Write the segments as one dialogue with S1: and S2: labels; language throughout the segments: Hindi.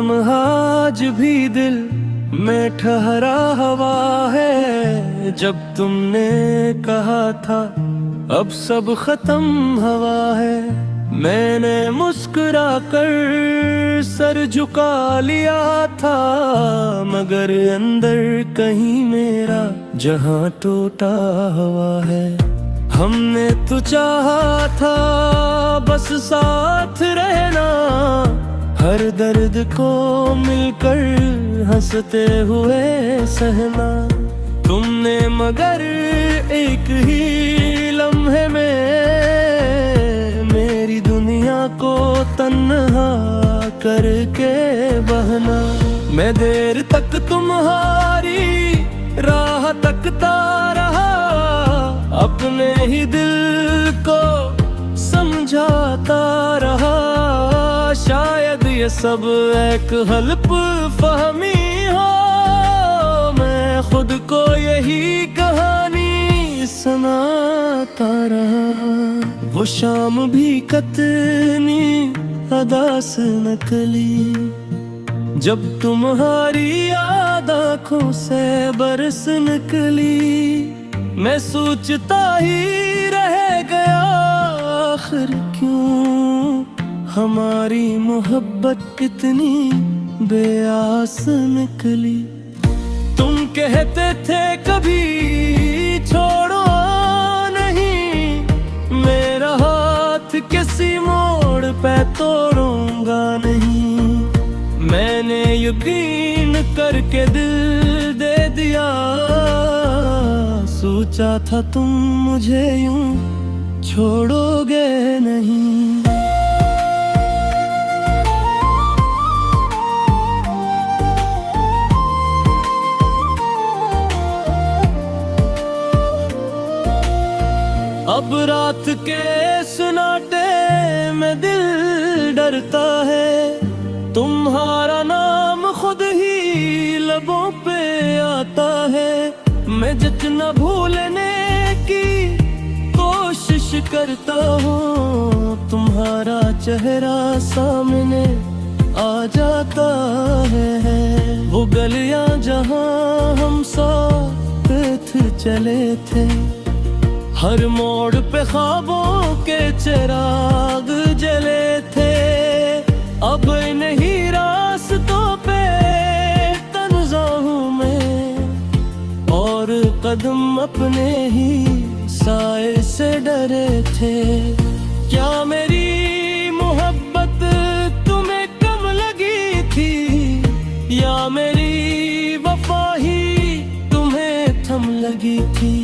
S1: लम्हा आज भी दिल में ठहरा हवा है। जब तुमने कहा था अब सब खत्म हवा है, मैंने मुस्कुरा कर सर झुका लिया था, मगर अंदर कहीं मेरा जहां टूटा हुआ है। हमने तो चाहा था बस साथ रहना, हर दर्द को मिलकर हंसते हुए सहना। तुमने मगर एक ही लम्हे में मेरी दुनिया को तन्हा करके बहना। मैं देर तक तुम्हारी राह तकता रहा, अपने ही दिल को समझाता रहा। शायद ये सब एक हल्फ फहमी हो, मैं खुद को यही कहानी सुनाता रहा। वो शाम भी कितनी अदा से नकली, जब तुम्हारी याद आँखों से बरस निकली। मैं सोचता ही रह गया आखिर क्यों हमारी मोहब्बत इतनी बेआस निकली। तुम कहते थे कभी छोड़ो नहीं, मेरा हाथ किसी मोड़ पे तोड़ूंगा नहीं। मैंने यकीन करके दिल दे दिया, सोचा था तुम मुझे यूं छोड़ोगे नहीं। अब रात के सन्नाटे में दिल डरता है, तुम्हारा नाम खुद ही लबों पे आता है। मैं जितना भूलने की कोशिश करता हूँ, तुम्हारा चेहरा सामने आ जाता है। वो गलियां जहाँ हम साथ चले थे, हर मोड़ पे ख्वाबों के चिराग जले थे। अब नहीं रास्तों पे तन्हा हूँ मैं, और कदम अपने ही साए से डरे थे। क्या मेरी मोहब्बत तुम्हें कम लगी थी, या मेरी वफा ही तुम्हें थम लगी थी।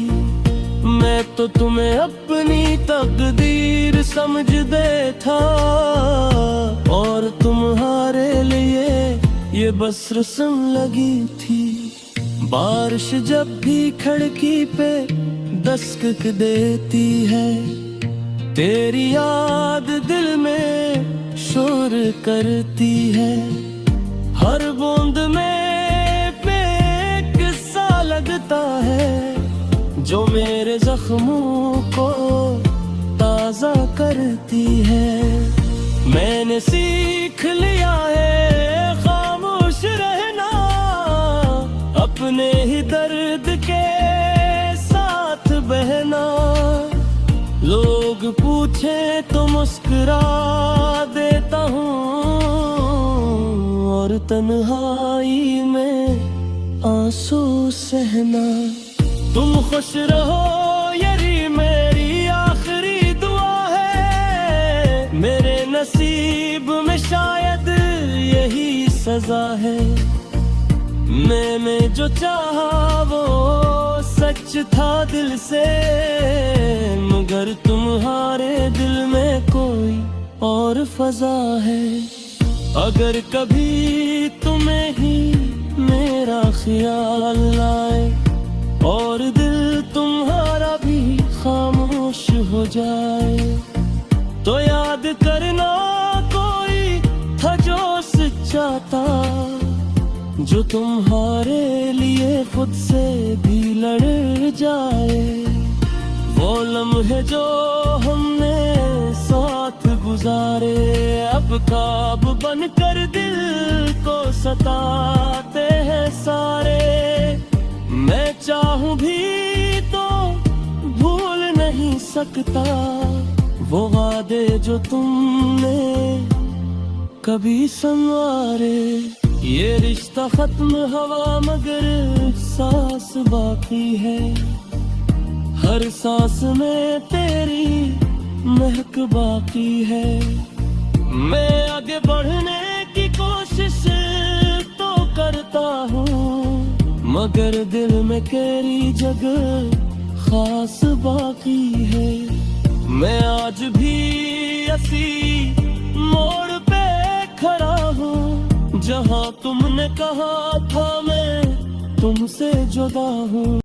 S1: मैं तो तुम्हें अपनी तकदीर समझते था, और तुम्हारे लिए ये बस रस्म लगी थी। बारिश जब भी खिड़की पे दस्तक देती है, तेरी याद दिल में शोर करती है। हर बूंद में किस्सा लगता है, जो मेरे जख्मों को ताज़ा करती है। मैंने सीख लिया है खामोश रहना, अपने ही दर्द के साथ बहना। लोग पूछे तो मुस्कुरा देता हूँ, और तन्हाई में आंसू सहना। तुम खुश रहो यही मेरी आखिरी दुआ है, मेरे नसीब में शायद यही सजा है। मैंने जो चाहा वो सच था दिल से, मगर तुम्हारे दिल में कोई और फजा है। अगर कभी तुम्हें ही मेरा ख्याल आए, और दिल तुम्हारा भी खामोश हो जाए, तो याद करना कोई था जो सच्चा था, जो तुम्हारे लिए खुद से भी लड़ जाए। वो लम्हे जो हमने साथ गुजारे नजारे अब ख्वाब बनकर दिल को सताते हैं सारे। मैं चाहूं भी तो भूल नहीं सकता वो वादे जो तुमने कभी संवारे। ये रिश्ता खत्म हवा मगर सांस बाकी है, हर सांस में तेरी महक बाकी है। मैं आगे बढ़ने की कोशिश तो करता हूँ मगर दिल में तेरी जगह खास बाकी है। मैं आज भी ऐसी मोड़ पे खड़ा हूँ जहाँ तुमने कहा था मैं तुमसे जुदा हूँ।